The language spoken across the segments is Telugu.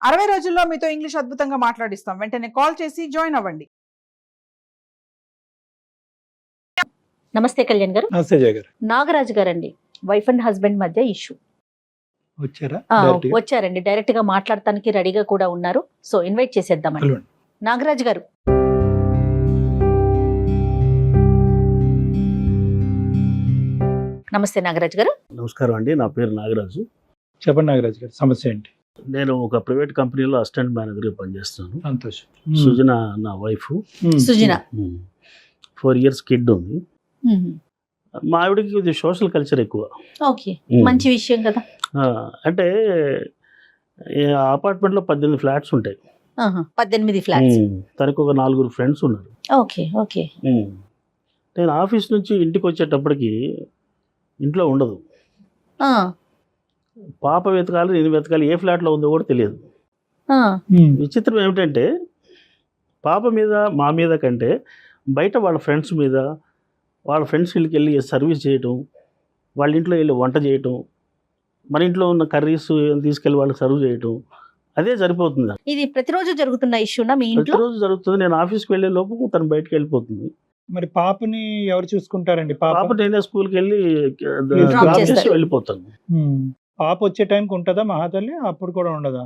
60 రోజుల్లో మీతో ఇంగ్లీష్ అద్భుతంగా మాట్లాడిస్తాం. వెంటనే కాల్ చేసి జాయిన్ అవ్వండి. నమస్తే కళ్యాణ్ గారు. నమస్తే జయ గారు. నాగరాజు గారండి, వైఫ్ అండ్ హస్బెండ్ మధ్య ఇష్యూ వచ్చారా? వచ్చారండి, డైరెక్ట్ గా మాట్లాడటానికి రెడీగా కూడా ఉన్నారు. సో ఇన్వైట్ చేసేద్దామండి. హలో. నాగరాజు గారు. నమస్తే నాగరాజు గారు. నమస్కారం అండి, నా పేరు నాగరాజు. చెప్పండి నాగరాజు గారు, సమస్య ఏంటి? నేను ఒక ప్రైవేట్ కంపెనీలో అసిస్టెంట్ మేనేజర్గా పనిచేస్తున్నాను. సంతోషం. సుజన నా వైఫ్. సుజన 4 years కిడ్ ఉంది. మా ఆవిడకి ఇది సోషల్ కల్చర్ ఎక్కువ. ఓకే, మంచి విషయం కదా. అంటే అపార్ట్మెంట్లో 18 ఫ్లాట్స్ ఉంటాయి. 18 ఫ్లాట్స్. తనకు ఒక 4 ఫ్రెండ్స్ ఉన్నారు. Okay okay. నేను ఆఫీస్ నుంచి ఇంటికి వచ్చేటప్పటికి ఇంట్లో ఉండదు. పాప వెతకాలి, నేను వెతకాలి, ఏ ఫ్లాట్లో ఉందో కూడా తెలియదు. విచిత్రం ఏమిటంటే పాప మీద మా మీద కంటే బయట వాళ్ళ ఫ్రెండ్స్ మీద, వాళ్ళ ఫ్రెండ్స్ ఇళ్ళకి వెళ్ళి సర్వీస్ చేయటం, వాళ్ళ ఇంట్లో వెళ్ళి వంట చేయటం, మన ఇంట్లో ఉన్న కర్రీస్ తీసుకెళ్ళి వాళ్ళకి సర్వ్ చేయటం, అదే సరిపోతుంది. ఇది ప్రతిరోజు జరుగుతున్న ఇష్యూనా మీ ఇంట్లో? ప్రతిరోజు జరుగుతుంది. నేను ఆఫీస్కి వెళ్ళే లోపు తను బయటకు వెళ్ళిపోతుంది. మరి పాపని ఎవరు చూసుకుంటారండి? పాప నేనే స్కూల్కి వెళ్ళి Drop చేస్తారు. వెళ్ళిపోతాను. పాప వచ్చే టైంకి ఉంటుందా మహాతల్లి? అప్పుడు కూడా ఉండదా?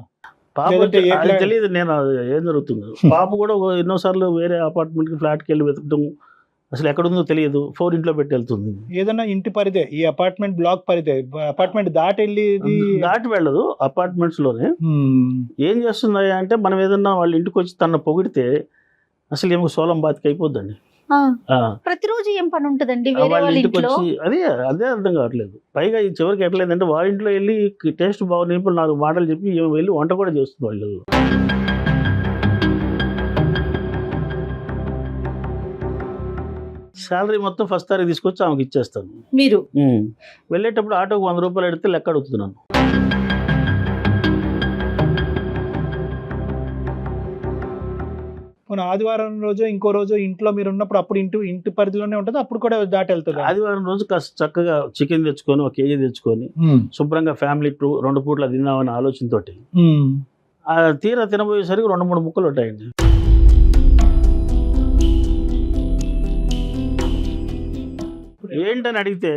పాప లేదంటే ఏ అది ఫ్లాట్? తెలియదు నేను ఏం జరుగుతుందో. పాప కూడా ఎన్నోసార్లు వేరే అపార్ట్మెంట్కి ఫ్లాట్కి వెళ్ళి వెతకడం, అసలు ఎక్కడుందో తెలియదు, 4 ఇంట్లో పెట్టి వెళ్తుంది. ఏదన్నా ఇంటి పరిధే, ఈ అపార్ట్మెంట్ బ్లాక్ పరిధే, అపార్ట్మెంట్ దాటి వెళ్ళి దాటి వెళ్ళదు, అపార్ట్మెంట్స్లోనే. ఏం చేస్తుంది అంటే మనం ఏదన్నా వాళ్ళ ఇంటికి వచ్చి తన పొగిడితే అసలు ఏమో సోలం బాతికి అయిపోద్దండి. ప్రతిరోజు ఏం పని ఉంటుందండి వేరే వాళ్ళ వాళ్ళ ఇంటికి ఇంట్లో? వచ్చి అదే అర్థం కావట్లేదు. పైగా ఈ చివరికి ఎట్లేదంటే వాళ్ళ ఇంట్లో వెళ్ళి టేస్ట్ బాగుంది ఇప్పుడు 4 మాటలు చెప్పి ఏమో వెళ్ళి వంట కూడా చేస్తుంది వాళ్ళు. శాలరీ మొత్తం ఫస్ట్ తారీఖు తీసుకొచ్చి ఆమెకి ఇచ్చేస్తాను. మీరు వెళ్ళేటప్పుడు ఆటోకి 100 రూపాయలు ఎడితే లెక్క అడుగుతున్నాను. ఆదివారం రోజు ఇంకో రోజు ఇంట్లో మీరు ఉన్నప్పుడు అప్పుడు ఇంటి పరిధిలోనే ఉంటుంది, అప్పుడు కూడా దాటి వెళ్తుంది. ఆదివారం రోజు కాస్త చక్కగా చికెన్ తెచ్చుకొని 1 కేజీ తెచ్చుకొని శుభ్రంగా ఫ్యామిలీ 2 పూట్ల తిందామనే ఆలోచనతోటి తీరా తినబోయేసరికి 2-3 ముక్కలు ఉంటాయండి. ఏంటని అడిగితే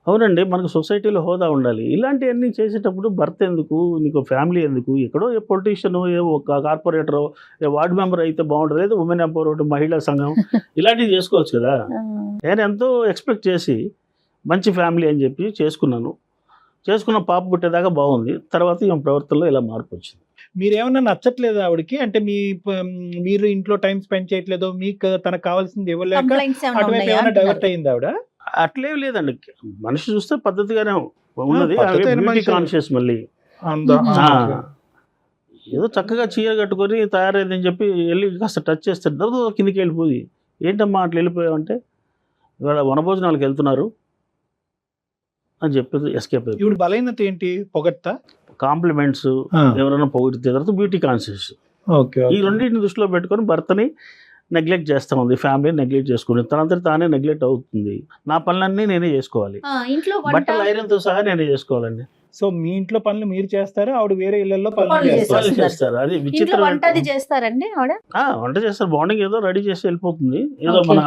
అవునండి, మనకు సొసైటీలో హోదా ఉండాలి, ఇలాంటివన్నీ చేసేటప్పుడు భర్త ఎందుకు, నీకు ఫ్యామిలీ ఎందుకు, ఎక్కడో ఏ పొలిటీషియన్, ఏ ఒక కార్పొరేటరో, ఏ వార్డు మెంబర్ అయితే బాగుంటుంది, లేదా ఉమెన్ ఎంపవర్మెంట్, మహిళా సంఘం, ఇలాంటివి చేసుకోవచ్చు కదా. నేను ఎంతో ఎక్స్పెక్ట్ చేసి మంచి ఫ్యామిలీ అని చెప్పి చేసుకున్న పాప పుట్టేదాకా బాగుంది. తర్వాత ఈ ప్రవర్తనలో ఇలా మార్పు వచ్చింది. మీరేమన్నా నచ్చట్లేదు ఆవిడకి? అంటే మీరు ఇంట్లో టైం స్పెండ్ చేయట్లేదు, మీకు తనకు కావాల్సింది ఇవ్వలేక కంప్లైంట్స్ ఏమైనా అటువైపు ఉన్నాయా ఏమైనా డైవర్ట్ అంటున్నారు? అయింది ఆవిడ? అట్లేం లేదండి, మనిషి చూస్తే పద్ధతిగానే ఉన్నది. పద్ధతి అయిన మనిషి. కాన్షియస్ మళ్ళీ ఏదో చక్కగా చీర కట్టుకొని తయారైందని చెప్పి వెళ్ళి కాస్త టచ్ చేస్తే కిందికి వెళ్ళిపోయి, ఏంటమ్మా అట్లా వెళ్ళిపోయావంటే ఇవాళ వనభోజనాలకు వెళ్తున్నారు అని చెప్పి ఎస్కేప్ అయిపోయి. ఇప్పుడు బలహీనత ఏంటి? పొగడ్తా? కాంప్లిమెంట్స్, ఎవరైనా పొగిడితే, తర్వాత బ్యూటీ కాన్షియస్, ఓకే. ఈ రెండింటిని దృష్టిలో పెట్టుకొని భర్తని నెగ్లెక్ట్ చేస్తా ఉంది. ఫ్యామిలీని నెగ్లెక్ట్ చేసుకుని తనంతటి తానే నెగ్లెక్ట్ అవుతుంది. నా పనులన్నీ నేనే చేసుకోవాలి, ఇంట్లో బట్టల ఐరన్తో సహా నేనే చేసుకోవాలండి. సో మీ ఇంట్లో పనులు మీరు చేస్తారు, ఆవిడ వేరే ఇళ్లలో పనులు పనులు చేస్తారు. వాళ్ళు చేస్తారు. అది ఇంట్లో విచిత్రం. వంట అది చేస్తారండి ఆవిడ? వంట చేస్తారు. మార్నింగ్ ఏదో రెడీ చేసి వెళ్ళిపోతుంది. ఏదో Okay. మన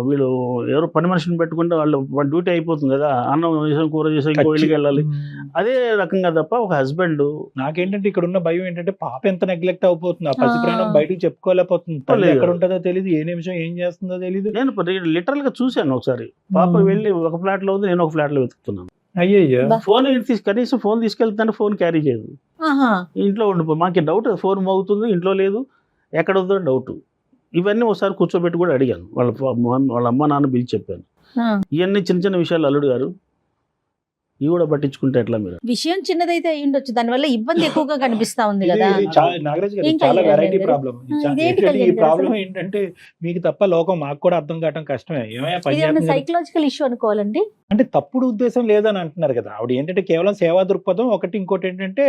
వీళ్ళు ఎవరో పని మనిషిని పెట్టుకుంటే వాళ్ళు డ్యూటీ అయిపోతుంది కదా, అన్నం చేసాం, కూర చేసాం, ఇంకో ఇళ్ళకి వెళ్ళాలి, అదే రకంగా తప్ప ఒక హస్బెండ్. నాకేంటంటే ఇక్కడ ఉన్న భయం ఏంటంటే పాప ఎంత నెగ్లెక్ట్ అయిపోతుంది, ఆ పసి ప్రాణం బయటకు చెప్పుకోలేకపోతుంది, తల్లి లేదు. ఎక్కడ ఉంటుందో తెలియదు, ఏ నిమిషం ఏం చేస్తుందో తెలియదు. నేను లిటరల్ గా చూశాను ఒకసారి. పాప వెళ్ళి ఒక ఫ్లాట్ లో ఉంది, నేను ఒక ఫ్లాట్ లో వెతుకుతున్నాను. అయ్యయ్యో. ఫోన్ కనీసం ఫోన్ తీసుకెళ్తాను, ఫోన్ క్యారీ చేయదు, ఇంట్లో ఉండిపో. మాకు డౌట్, ఫోన్ మోగుతుంది, ఇంట్లో లేదు, ఎక్కడ ఉందో డౌట్. ఇవన్నీ ఒకసారి కూర్చోబెట్టి కూడా అడిగాను, వాళ్ళ అమ్మ నాన్న పిలిచి చెప్పాను. ఇవన్నీ చిన్న చిన్న విషయాలు అల్లుడు గారు, ఇవి కూడా పట్టించుకుంటే ఎట్లా మీరు? విషయం చిన్నదైతే అయి ఉండొచ్చు, దానివల్ల ఇబ్బంది ఎక్కువగా కనిపిస్తా ఉంది కదా. నాగరాజ్ గారు ఏం చాలా కళ్యాణ్ వెరైటీ గారు? ప్రాబ్లం. ఇదేంటి ఈ కళ్యాణ్ గారు ప్రాబ్లం అసలు? ఏంటంటే మీకు తప్ప లోకం మాకు కూడా అర్థం కావటం కష్టమే. ఏమయ్యా పని ఇది ఏమైనా చేస్తుంది కదా. సైకలాజికల్ ఇష్యూ అనుకోవాలండి? అంటే తప్పుడు ఉద్దేశం లేదని అంటున్నారు కదా ఆవిడ, ఏంటంటే కేవలం సేవా దృక్పథం ఒకటి, ఇంకోటి ఏంటంటే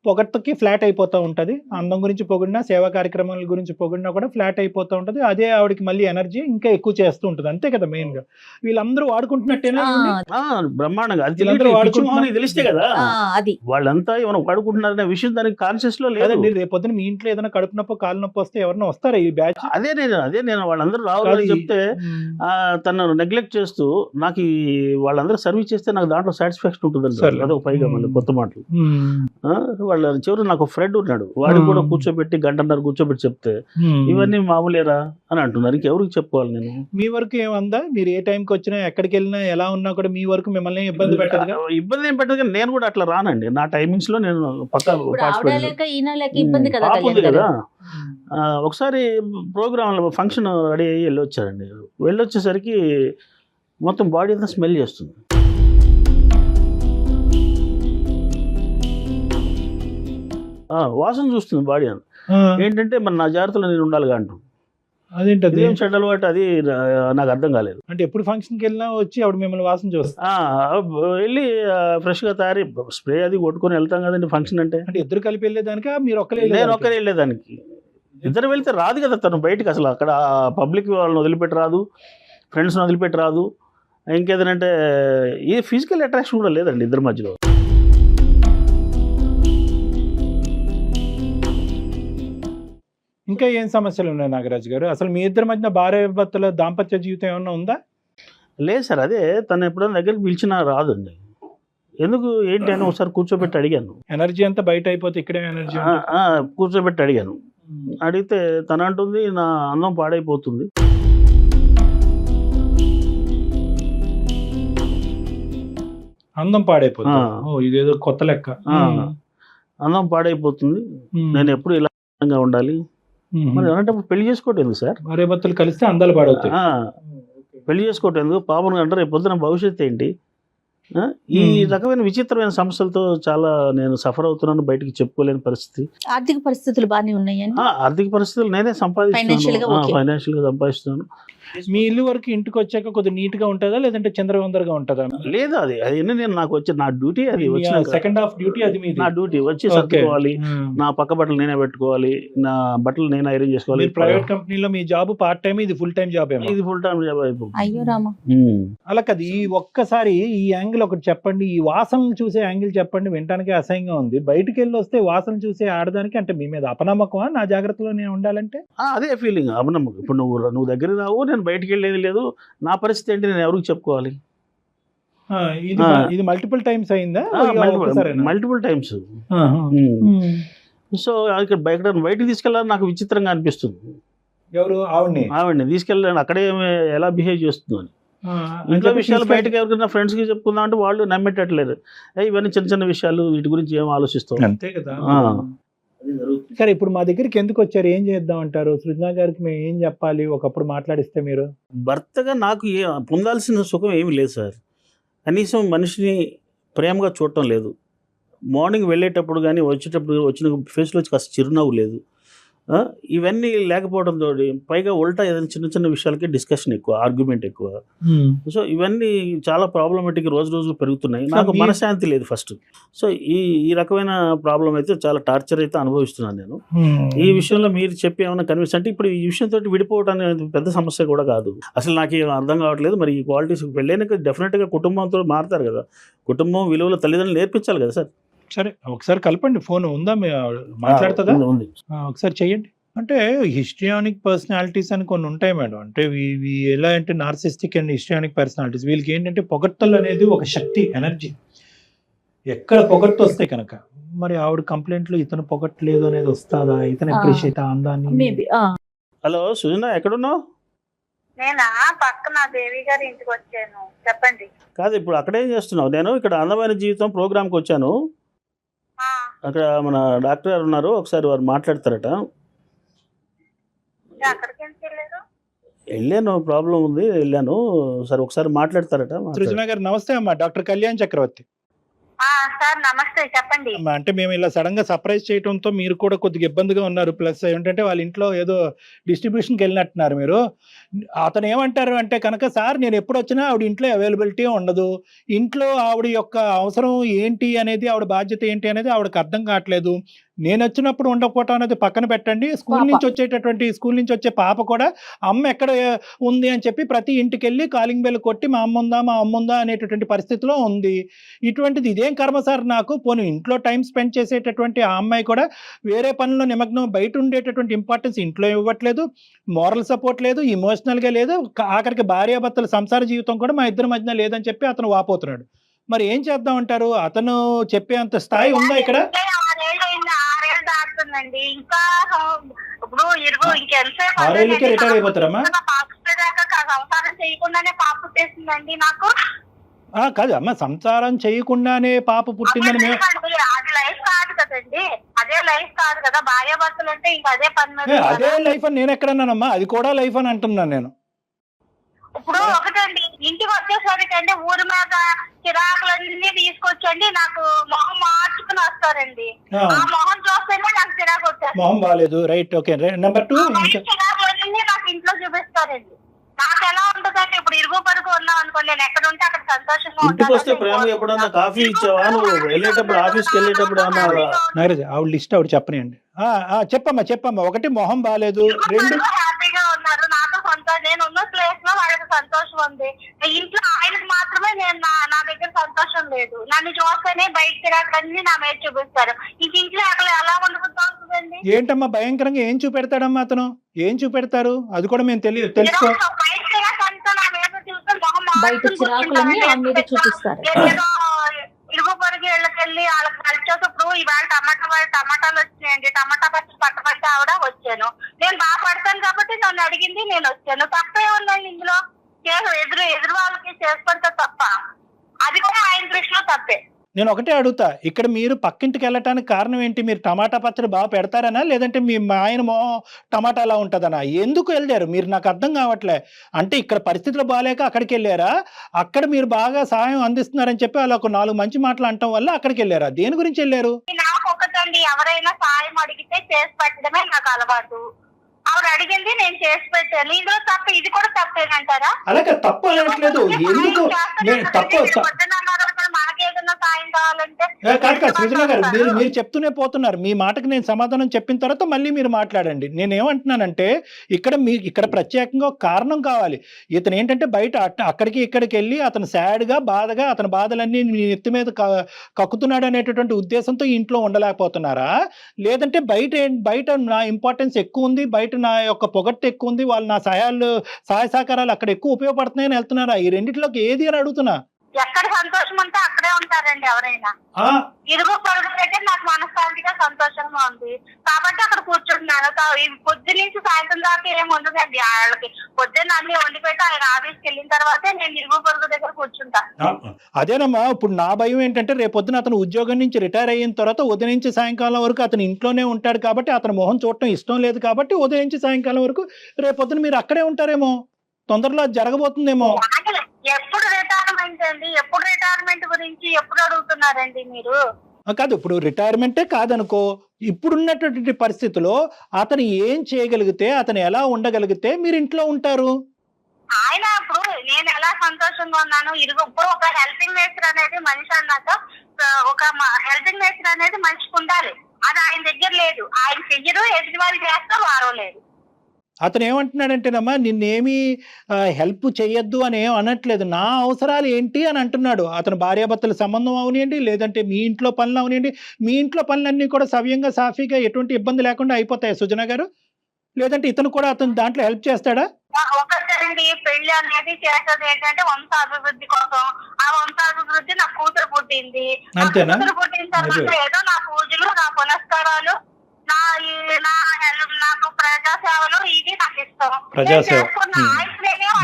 పొగట్టుకి ఫ్లాట్ అయిపోతూ ఉంటది. అందం గురించి పొగిడినా, సేవా కార్యక్రమాల గురించి పొగిడినా కూడా ఫ్లాట్ అయిపోతూ ఉంటది. అదే ఆవిడకి మళ్ళీ ఎనర్జీ ఇంకా ఎక్కువ చేస్తూ ఉంటది, అంతే కదా మెయిన్ గా. వీళ్ళందరూ వాడుకుంటున్నట్టేనా? బ్రహ్మాండంగా అది వీళ్ళందరూ వాడుకుంటున్నామని తెలిస్తే కదా అది వాళ్ళంతా ఏమైనా వాడుకుంటున్నారనే విషయం దానికి కాన్షియస్ లో లేదు. లేదండి, రేపొద్దున మీ ఇంట్లో ఏదైనా కడుపు నొప్పి, కాలు నొప్పి వస్తే ఎవరైనా వస్తారా ఈ బ్యాచ్? అదే నేను వాళ్ళందరూ రావాలని చెప్తే తను నెగ్లెక్ట్ చేస్తూ నాకు వాళ్ళందరూ సర్వీస్ చేస్తే నాకు దాంట్లో సాటిస్ఫాక్షన్ ఉంటుంది. అదొక పైగా మళ్ళీ కొత్త మాటలు. వాళ్ళ చివరి నాకు ఫ్రెండ్ ఉన్నాడు, వాడిని కూడా కూర్చోబెట్టి గంటన్నర కూర్చోబెట్టి చెప్తే ఇవన్నీ మామూలేరా అని అంటున్నారు. ఇంకెవరికి చెప్పుకోవాలి నేను? మీ వరకు ఏమందా? మీరు ఏ టైంకి వచ్చినా, ఎక్కడికి వెళ్ళినా, ఎలా ఉన్నా కూడా మీ వరకు మిమ్మల్ని ఇబ్బంది పెట్టదు? ఇబ్బంది ఏం పెట్టదు, కానీ నేను కూడా అట్లా రానండి. నా టైమింగ్స్ లో నేను పక్కా ఇబ్బంది కదా ఉంది కదా. ఒకసారి ప్రోగ్రామ్ ఫంక్షన్ రెడీ అయ్యి వెళ్ళొచ్చారండి. వెళ్ళొచ్చేసరికి మొత్తం బాడీ అంతా స్మెల్ చేస్తుంది. వాసన చూస్తుంది బాడీ అంతా. ఏంటంటే మరి నా జాగ్రత్తలో నేను ఉండాలిగా అంటూ. అదేంటది? ఏం చెడ్డ అలవాటు అది నాకు అర్థం కాలేదు. అంటే ఎప్పుడు ఫంక్షన్కి వెళ్ళినా వచ్చి ఆవిడ మిమ్మల్ని వాసన చూస్తా? వెళ్ళి ఫ్రెష్ గా తయారీ స్ప్రే అది కొట్టుకొని వెళ్తాం కదండి ఫంక్షన్ అంటే. అంటే ఇద్దరు కలిపి వెళ్ళేదానికా మీరు ఒక్కరే? నేను ఒక్కరే వెళ్ళేదానికి. ఇద్దరు వెళ్తే రాదు కదా తను బయటకు. అసలు అక్కడ పబ్లిక్ వాళ్ళని వదిలిపెట్టి రాదు, ఫ్రెండ్స్ని వదిలిపెట్టి రాదు. ఇంకేదంటే ఏ ఫిజికల్ అట్రాక్షన్ కూడా లేదండి ఇద్దరి మధ్యలో. ఇంకా ఏం సమస్యలు ఉన్నాయి నాగరాజు గారు? అసలు మీ ఇద్దరి మధ్యన భార్య భర్తల దాంపత్య జీవితం ఏమన్నా ఉందా? లేదు సార్, అదే తను ఎప్పుడైనా దగ్గరికి పిలిచినా రాదండి. ఎందుకు ఏంటి అని ఒకసారి కూర్చోబెట్టి అడిగాను. ఎనర్జీ అంతా బయట అయిపోతే ఇక్కడే ఎనర్జీ కూర్చోబెట్టి అడిగాను. అడిగితే తను అంటుంది నా అందం పాడైపోతుంది. అందం పాడైపోతుంది? ఇదేదో కొత్త లెక్క. అందం పాడైపోతుంది, నేను ఎప్పుడు ఇలా ఉండాలి. మరి అలాంటప్పుడు పెళ్లి చేసుకోవటం ఎందుకు సార్? భార్య భర్తలు కలిస్తే అందాలు పాడవుతాయి. పెళ్లి చేసుకోవటం ఎందుకు? పాపను అంటారు రేపు పొద్దున భవిష్యత్తు ఏంటి? ఈ రకమైన విచిత్రమైన సమస్యలతో చాలా నేను సఫర్ అవుతున్నాను, బయటకు చెప్పుకోలేని పరిస్థితి. ఆర్థిక పరిస్థితులు బాగానే ఉన్నాయండి. ఆర్థిక పరిస్థితులు నేనే సంపాదిస్తున్నాను, ఫైనాన్షియల్ గా సంపాదిస్తున్నాను. మీ ఇల్లు వరకు ఇంటికి వచ్చాక కొద్దిగా నీట్ గా ఉంటుందా, లేదంటే చంద్రవందరగా ఉంటుందా? లేదు, అది నేను నాకు వచ్చి నా డ్యూటీ అది వచ్చిన సెకండ్ హాఫ్ డ్యూటీ అది మీది. నా డ్యూటీ వచ్చి సర్దుకోవాలి, నా పక్క బట్టలు నేనే పెట్టుకోవాలి, నా బట్టలు నేనే ఐరన్ చేసుకోవాలి. ప్రైవేట్ కంపెనీలో మీ జాబ్ పార్ట్ టైం, ఇది ఫుల్ టైం జాబ్? ఇది ఫుల్ టైం జాబ్ అయిపోయింది. అయ్యో రామా. అలా కదా. ఈ ఒక్కసారి ఈ యాంగిల్ ఒకటి చెప్పండి, ఈ వాసనలు చూసే యాంగిల్ చెప్పండి. వినటానికి అసహ్యంగా ఉంది. బయటికి వెళ్ళి వస్తే వాసన చూసే ఆడదానికి అంటే మీ మీద అపనమ్మకమా నా జాగ్రత్తలో నేను ఉండాలంటే? అదే ఫీలింగ్, అపనమ్మకం. ఇప్పుడు నువ్వు దగ్గర రావు, నేను బయటికి వెళ్ళేది లేదు, నా పరిస్థితి ఏంటి నేను ఎవరికి చెప్పుకోవాలి? ఇది మల్టిపుల్ టైమ్స్ అయిందా? Multiple times. సో ఇక్కడ బయటకు తీసుకెళ్ళాలని నాకు విచిత్రంగా అనిపిస్తుంది. ఎవరు? ఆవిడని తీసుకెళ్ళాలని అక్కడే ఎలా బిహేవ్ చేస్తుందో అని. ఇంట్లో విషయాలు బయటకు ఎవరికైనా ఫ్రెండ్స్ కి చెప్పుకుందాం అంటే వాళ్ళు నమ్మేటట్లేరు. ఇవన్నీ చిన్న చిన్న విషయాలు, వీటి గురించి ఏం ఆలోచిస్తాం? అంతే కదా. సరే, ఇప్పుడు మా దగ్గరికి ఎందుకు వచ్చారు? ఏం చేద్దాం అంటారు? సృజన గారికి మేము ఏం చెప్పాలి? ఒకప్పుడు మాట్లాడిస్తే మీరు భర్తగా నాకు పొందాల్సిన సుఖం ఏమి లేదు సార్. కనీసం మనిషిని ప్రేమగా చూడటం లేదు. మార్నింగ్ వెళ్ళేటప్పుడు కానీ వచ్చిన ఫేస్లో కాస్త చిరునవ్వు లేదు. ఇవన్నీ లేకపోవడంతో పైగా ఉల్టా ఏదైనా చిన్న చిన్న విషయాలకి డిస్కషన్ ఎక్కువ, ఆర్గ్యుమెంట్ ఎక్కువ. సో ఇవన్నీ చాలా ప్రాబ్లమేటిక్ రోజు రోజు పెరుగుతున్నాయి. నాకు మనశ్శాంతి లేదు ఫస్ట్. సో ఈ రకమైన ప్రాబ్లం అయితే చాలా టార్చర్ అయితే అనుభవిస్తున్నాను నేను. ఈ విషయంలో మీరు చెప్పి ఏమైనా కన్విన్స్ అంటే ఇప్పుడు ఈ విషయంతో విడిపోవడం అనేది పెద్ద సమస్య కూడా కాదు. అసలు నాకు ఏం అర్థం కావట్లేదు. మరి ఈ క్వాలిటీస్ పెళ్ళైనాక డెఫినెట్గా కుటుంబంతో మారుతారు కదా. కుటుంబం విలువల తల్లిదండ్రులు నేర్పించాలి కదా సార్. సరే, ఒకసారి కలపండి. ఫోన్ ఉందా? మాట్లాడుతుందా? ఉంది, ఒకసారి చెయ్యండి. అంటే హిస్ట్రియానిక్ పర్సనాలిటీస్ అని కొన్ని ఉంటాయి మేడం. అంటే ఎలా అంటే నార్సిస్టిక్ అండ్ హిస్ట్రియానిక్ పర్సనాలిటీస్. వీళ్ళకి ఏంటంటే పొగట్టలు అనేది ఒక శక్తి, ఎనర్జీ. ఎక్కడ పొగట్టు వస్తే కనుక మరి ఆవిడ కంప్లైంట్లు ఇతను పొగట్లేదు అనేది వస్తుందా? ఇతను అప్రిషియేట్ అందాన్ని. హలో సుజన, ఎక్కడున్నావు? నేనా పక్కన దేవి గారి ఇంటికి వచ్చాను. చెప్పండి. కాదు, ఇప్పుడు అక్కడేం చేస్తున్నావు? నేను ఇక్కడ అందమైన జీవితం ప్రోగ్రామ్కి వచ్చాను. అక్కడ మన డాక్టర్ గారు ఉన్నారు, ఒకసారి వారు మాట్లాడతారట. వెళ్ళాను, ప్రాబ్లం ఉంది, వెళ్ళాను. సరే ఒకసారి మాట్లాడతారట. సృజన గారు నమస్తే అమ్మా. డాక్టర్ కళ్యాణ్ చక్రవర్తి. సార్ నమస్తే, చెప్పండి. అంటే మేము ఇలా సడన్ గా సర్ప్రైజ్ చేయడంతో మీరు కూడా కొద్దిగా ఇబ్బందిగా ఉన్నారు. ప్లస్ ఏంటంటే వాళ్ళ ఇంట్లో ఏదో డిస్ట్రిబ్యూషన్కి వెళ్ళినట్టున్నారు మీరు. అతను ఏమంటారు అంటే కనుక, సార్ నేను ఎప్పుడు వచ్చినా ఆవిడ ఇంట్లో అవైలబిలిటీ ఉండదు, ఇంట్లో ఆవిడ యొక్క అవసరం ఏంటి అనేది, ఆవిడ బాధ్యత ఏంటి అనేది ఆవిడకి అర్థం కావట్లేదు, నేను వచ్చినప్పుడు ఉండకపోవటం అనేది పక్కన పెట్టండి, స్కూల్ నుంచి వచ్చే పాప కూడా అమ్మ ఎక్కడ ఉంది అని చెప్పి ప్రతి ఇంటికి వెళ్ళి కాలింగ్ బెల్ కొట్టి మా అమ్మ ఉందా అనేటటువంటి పరిస్థితిలో ఉంది. ఇటువంటిది ఇదేం కర్మ సార్ నాకు? పోనీ ఇంట్లో టైం స్పెండ్ చేసేటటువంటి ఆ అమ్మాయి కూడా వేరే పనుల్లో నిమగ్నం, బయట ఉండేటటువంటి ఇంపార్టెన్స్ ఇంట్లో ఇవ్వట్లేదు, మోరల్ సపోర్ట్ లేదు, ఇమోషనల్గా లేదు, ఆఖరికి భార్యాభర్తల సంసార జీవితం కూడా మా ఇద్దరి మధ్యన లేదని చెప్పి అతను వాపోతున్నాడు. మరి ఏం చేద్దాం అంటారు? అతను చెప్పేంత స్థాయి ఉందా ఇక్కడ? 6 ఏళ్ళు దాటుతుందండి. ఇంకా ఇప్పుడు ఇంకెంతసేపు 6 ఏళ్ళకే రిటైర్ అయిపోతారమ్మా? సంసారం చేయకుండానే పాప పుట్టేసిందండి నాకు. కాదు అమ్మ, సంసారం చేయకుండానే పాప పుట్టిందని మేము, అది లైఫ్ కాదు కదండి, అదే లైఫ్ కాదు కదా. భార్యాభర్తలు అంటే ఇంకా అదే పని మీద. అదే లైఫ్ అని నేను ఎక్కడన్నానమ్మా? అది కూడా లైఫ్ అని అంటున్నాను నేను. ఇప్పుడు ఒకటండి, ఇంటికి వచ్చేసరికి అంటే ఊరి మీద చిరాకులన్నీ తీసుకొచ్చండి నాకు మొహం మార్చుకుని వస్తారండి. ఆ మొహం చూస్తేనే నాకు చిరాకు వచ్చారు. మొహం బాగాలేదు, రైట్, ఓకే. నెంబర్ 2, చిరాకులన్నీ నాకు ఇంట్లో చూపిస్తారండి. నాకు ఎలా ఉంటుందంటే, ఇప్పుడు ఇరుగు పరుగు ఉన్నాం అనుకోండి, నేను ఎక్కడ ఉంటే అక్కడ సంతోషంగా ఇంటికి వస్తే ప్రేమ ఎప్పుడన్నా కాఫీ ఇచ్చావా నువ్వు? వెళ్ళేటప్పుడు ఆఫీస్కి వెళ్ళేటప్పుడు అన్నావా? నాగరాజు ఆవిడ లిస్ట్ ఆవిడ చెప్పనియండి. చెప్పమ్మా. 1 మొహం బాగాలేదు, 2 హ్యాపీగా ఉన్నారు, నాతో నేను ఉన్న ప్లేస్ లో వాళ్ళకి సంతోషం ఉంది. ఇంట్లో ఆయనకు మాత్రమే నేను నా దగ్గర సంతోషం లేదు. నన్ను చూస్తేనే బయట తిరగలన్నీ నా మీద చూపిస్తారు. ఇంక ఇంట్లో అక్కడ ఎలా ఉంటుందండి? ఏంటమ్మా భయంకరంగా ఏం చూపెడతాడమ్మా అతను? ఏం చూపెడతారు అది కూడా మేము తెలుసుకో. బయట తిరగంతా నా మీద చూస్తే మొహం బయట చిరాకులన్నీ ఆమె మీద చూపిస్తారు. ఇరుగు పొరుగు ఇళ్ళకెళ్ళి వాళ్ళకి కలిసేటప్పుడు ఇవాళ టమాటాలు వచ్చినాయండి, టమాటా పచ్చి పట్టపట్టి ఆవిడ వచ్చాను, నేను బాగా పడతాను కాబట్టి నన్ను అడిగింది, నేను వచ్చాను. తప్పే ఉందండి ఇందులో? ఎదురు వాళ్ళకి చేసుకుంటే తప్ప, అది కూడా ఆయన దృష్టిలో తప్పే. నేను ఒకటే అడుగుతా, ఇక్కడ మీరు పక్కింటికి వెళ్ళటానికి కారణం ఏంటి? మీరు టమాటా పచ్చడి బాగా పెడతారనా, లేదంటే మీ ఆయన టమాటా అలా ఉంటుందనా? ఎందుకు వెళ్ళారు మీరు? నాకు అర్థం కావట్లే. అంటే ఇక్కడ పరిస్థితులు బాగాలేక అక్కడికి వెళ్ళారా? అక్కడ మీరు బాగా సహాయం అందిస్తున్నారని చెప్పి అలా ఒక 4 మంచి మాటలు అంటాం వల్ల అక్కడికి వెళ్ళారా? దేని గురించి వెళ్ళారు? నాకు ఒకటండి, ఎవరైనా సాయం అడిగితే చేసి పెట్టడమే నాకు అలవాటు. ఆవిడ అడిగింది, నేను చేసి పెట్టాను. ఇందులో తప్ప, ఇది కూడా తప్పేనంటారా? అలాగే తప్పు అనట్లేదు. ఎందుకు తప్పు? మనకేదన్నా సాయం కావాలంటే కాదు సృజన గారు, మీరు చెప్తూనే పోతున్నారు. మీ మాటకి నేను సమాధానం చెప్పిన తర్వాత మళ్ళీ మీరు మాట్లాడండి. నేనేమంటున్నానంటే, ఇక్కడ ప్రత్యేకంగా ఒక కారణం కావాలి. ఇతను ఏంటంటే బయట అక్కడికి ఇక్కడికి వెళ్ళి అతను సాడ్గా బాధగా అతని బాధలన్నీ మీ నెత్తి మీద కక్కుతున్నాడు అనేటటువంటి ఉద్దేశంతో ఇంట్లో ఉండలేకపోతున్నారా? లేదంటే బయట నా ఇంపార్టెన్స్ ఎక్కువ ఉంది, బయట నా యొక్క పొగట్టు ఎక్కువ ఉంది, వాళ్ళు నా సహాయ సహకారాలు అక్కడ ఎక్కువ ఉపయోగపడుతున్నాయని వెళ్తున్నారా? ఈ రెండిట్లోకి ఏది అని అడుగుతున్నా. ఎక్కడ సంతోషం ఉంటే అక్కడే ఉంటారండి ఎవరైనా. ఇరుగు పొరుగు దగ్గర నాకు మనశ్శాంతిగా సంతోషంగా ఉంది కాబట్టి అక్కడ కూర్చుంటున్నాను. పొద్దు నుంచి సాయంత్రం దాకా ఏమి ఉండదండి వాళ్ళకి. పొద్దున్న అన్ని వండి పెట్టి ఆయన ఆఫీస్కి వెళ్ళిన తర్వాతే నేను ఇరుగు పొరుగు దగ్గర కూర్చుంటా. అదేనమ్మా, ఇప్పుడు నా భయం ఏంటంటే రేపొద్దున అతను ఉద్యోగం నుంచి రిటైర్ అయిన తర్వాత ఉదయం నుంచి సాయంకాలం వరకు అతను ఇంట్లోనే ఉంటాడు కాబట్టి అతను మొహం చూడటం ఇష్టం లేదు కాబట్టి ఉదయం నుంచి సాయంకాలం వరకు రేపొద్దున మీరు అక్కడే ఉంటారేమో, తొందరలో జరగబోతుందేమో. ఎప్పుడు రిటైర్మెంట్ అండి? ఎప్పుడు రిటైర్మెంట్ గురించి ఎప్పుడు అడుగుతున్నారండి మీరు? కాదు, ఇప్పుడు రిటైర్మెంటే కాదనుకో, ఇప్పుడున్నటువంటి పరిస్థితిలో అతను ఏం చేయగలిగితే, అతను ఎలా ఉండగలిగితే మీరు ఇంట్లో ఉంటారు? ఆయన ఇప్పుడు నేను ఎలా సంతోషంగా ఉన్నాను, ఇప్పుడు ఒక హెల్పింగ్ నేచర్ అనేది మనిషి అన్నాక ఒక హెల్పింగ్ నేచర్ అనేది మనిషికి ఉండాలి. అది ఆయన దగ్గర లేదు. ఆయన చెయ్యరు, ఎదుటి వాళ్ళు చేస్తారు, వారో లేదు. అతను ఏమంటున్నాడంటేనమ్మా, నిన్నేమీ హెల్ప్ చేయొద్దు అని ఏం అనట్లేదు, నా అవసరాలు ఏంటి అని అంటున్నాడు. అతను భార్యాభర్తల సంబంధం అవనియండి, లేదంటే మీ ఇంట్లో పనులు అవనియండి, మీ ఇంట్లో పనులన్నీ కూడా సవ్యంగా సాఫీగా ఎటువంటి ఇబ్బంది లేకుండా అయిపోతాయి సుజన గారు? లేదంటే ఇతను కూడా అతను దాంట్లో హెల్ప్ చేస్తాడా? ఒకసారి పెళ్లి అనేది చేసేది ఏంటంటే వంశాభివృద్ధి కోసం. ఆ వంశాభివృద్ధి నా కూతురు పుట్టింది. కూతురు పుట్టిన తర్వాత ఏదో నా పూజలు, నా పునస్కారాలు, నాకు ప్రజాసేవలు, ఇది నాకు ఇష్టం.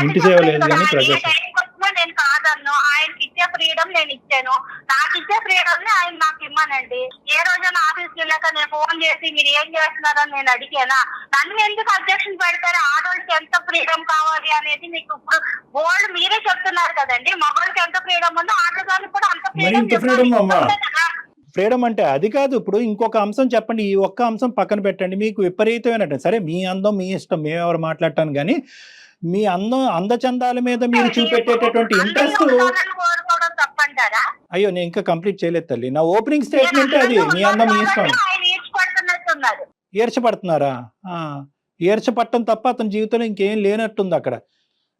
ఇంటి సేవ లేదు కానీ నేను కాదన్ను. ఆయనకి ఇచ్చే ఫ్రీడమ్ నేను ఇచ్చాను. నాకు ఇచ్చే ఫ్రీడమ్ ని ఆయన నాకు ఇమ్మనండి. ఏ రోజైనా ఆఫీస్కి వెళ్ళాక నేను ఫోన్ చేసి మీరు ఏం చేస్తున్నారని నేను అడిగానా? నన్ను ఎందుకు అబ్జెక్షన్ పెడతారు? ఆడవాళ్ళకి ఎంత ఫ్రీడమ్ కావాలి అనేది మీకు ఇప్పుడు బోల్డ్ మీరే చెప్తున్నారు కదండి. మగవాళ్ళకి ఎంత ఫ్రీడమ్ ఉందో ఆడవాళ్ళకి కూడా అంత ఫ్రీడమ్ అమ్మా. ఫ్రీడమ్. ఫ్రీడమ్ అంటే అది కాదు. ఇప్పుడు ఇంకొక అంశం చెప్పండి, ఈ ఒక్క అంశం పక్కన పెట్టండి. మీకు విపరీతమైన సరే మీ అందం మీ ఇష్టం, మేము ఎవరు మాట్లాడటాను, కానీ మీ అందచందాల మీద మీరు చూపెట్టేటటువంటి ఇంట్రెస్ట్. కోరుకోవడం తప్పంటారా? అయ్యో నేను ఇంకా కంప్లీట్ చేయలేదు తల్లి. నా ఓపెనింగ్ స్టేట్మెంట్ అది, మీ అందం మీ ఇష్టం. ఆయన ఈడ్చిపడుతున్నట్టున్నారు. ఈర్చపడుతున్నారా? ఈర్చపట్టం తప్ప అతని జీవితంలో ఇంకేం లేనట్టుంది అక్కడ.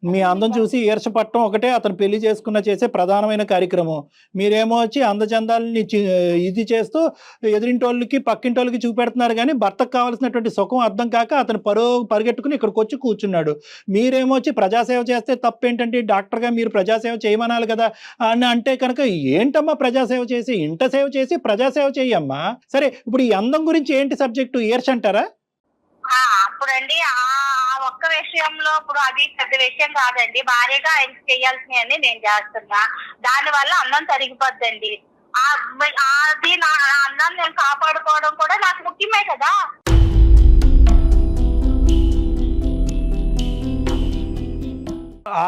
మీ అందం చూసి ఈర్చపట్టం ఒకటే అతను పెళ్లి చేసుకున్న చేసే ప్రధానమైన కార్యక్రమం. మీరేమో వచ్చి అందచందాలని ఇది చేస్తూ ఎదురింటోళ్ళకి పక్కింటోళ్ళకి చూపెడుతున్నారు, కానీ భర్తకు కావాల్సినటువంటి సుఖం అర్థం కాక అతను పరిగెట్టుకుని ఇక్కడికి వచ్చి కూర్చున్నాడు. మీరేమో వచ్చి ప్రజాసేవ చేస్తే తప్పేంటంటే డాక్టర్గా మీరు ప్రజాసేవ చేయమనాలి కదా అని అంటే కనుక ఏంటమ్మా ప్రజాసేవ చేసి, ఇంట సేవ చేసి ప్రజాసేవ చేయమ్మా. సరే ఇప్పుడు ఈ అందం గురించి ఏంటి సబ్జెక్టు, ఈర్ష అంటారా? అప్పుడండి ఆ ఒక్క విషయంలో ఇప్పుడు అది పెద్ద విషయం కాదండి. భార్యగా ఆయనకి చేయాల్సినవన్నీ నేను చేస్తున్నా, దాని వల్ల అందం తరిగిపోద్దండి. అది నా అందం నేను కాపాడుకోవడం కూడా నాకు ముఖ్యమే కదా.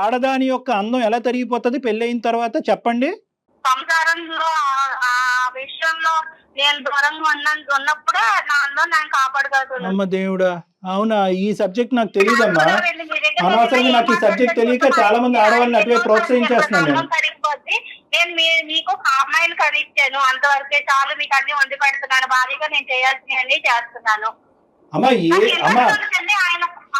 ఆడదాని యొక్క అందం ఎలా తరిగిపోతుంది పెళ్ళయిన తర్వాత చెప్పండి. సంసారంలో ఆ విషయంలో నేను దూరంగా ఉన్నప్పుడే నా అందం నేను కాపాడుకోగలను. అమ్మ దేవుడా, అవునా? ఈ సబ్జెక్ట్ నాకు తెలియదమ్మా. అనవసరంగా నాకు ఈ సబ్జెక్ట్ తెలియక చాలా మంది ఆడవాళ్ళని అటువే ప్రోత్సహించేస్తున్నాను నేను. నేను మీకు ఒక అమ్మాయిని కనిచ్చాను, అంతవరకే చాలు. మీకు అన్ని వండి పెడుతున్నాను, భారీగా నేను చేయాల్సినవన్నీ చేస్తున్నాను. అమ్మా